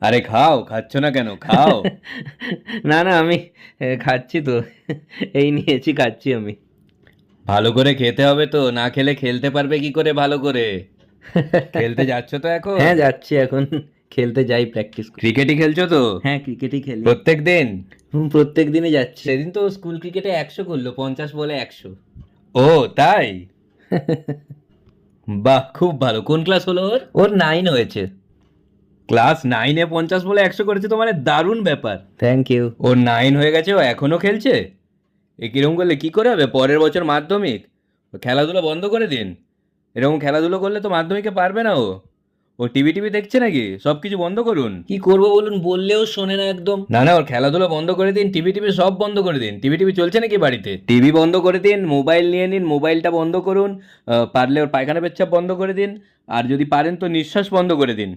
আরে খাও, খাচ্ছ না কেন? খাও। না না, আমি খাচ্ছি তো। এই নিয়েছি, খাচ্ছি আমি। ভালো করে খেতে হবে তো, না খেলে খেলতে পারবে কি করে ভালো করে? খেলতে যাচ্ছ তো এখন? হ্যাঁ, যাচ্ছি এখন। খেলতে যাই, প্র্যাকটিস করি। ক্রিকেটই খেলছো তো? হ্যাঁ, ক্রিকেটই খেলি। প্রত্যেক দিন? প্রত্যেক দিনই যাচ্ছি। সেদিন তো স্কুল ক্রিকেটে 100 করলো, 50 বলে 100। ও তাই? বাহ, খুব ভালো। কোন ক্লাস হলো ওর? ওর 9 হয়েছে। ক্লাস 9-এ 50 বলে 100 করেছে তো, মানে দারুণ ব্যাপার। Thank you. ওর 9 হয়ে গেছে, ও এখনো খেলছে? এ কিরকম করলে কি করে হবে? পরের বছর মাধ্যমিক। ও খেলাধুলো বন্ধ করে দিন। এরকম খেলাধুলো করলে তো মাধ্যমিকে পারবে না ও। ও টিভি টিভি দেখছে নাকি? সব কিছু বন্ধ করুন। কি করব বলুন, বললেও শোনে না একদম। না না, ওর খেলাধুলো বন্ধ করে দিন, টিভি টিভি সব বন্ধ করে দিন। টিভি টিভি চলছে নাকি বাড়িতে? টিভি বন্ধ করে দিন, মোবাইল নিয়ে নিন, মোবাইলটা বন্ধ করুন। পারলে ওর পায়খানা পেচ্ছাপ বন্ধ করে দিন। আর যদি পারেন তো নিঃশ্বাস বন্ধ করে দিন।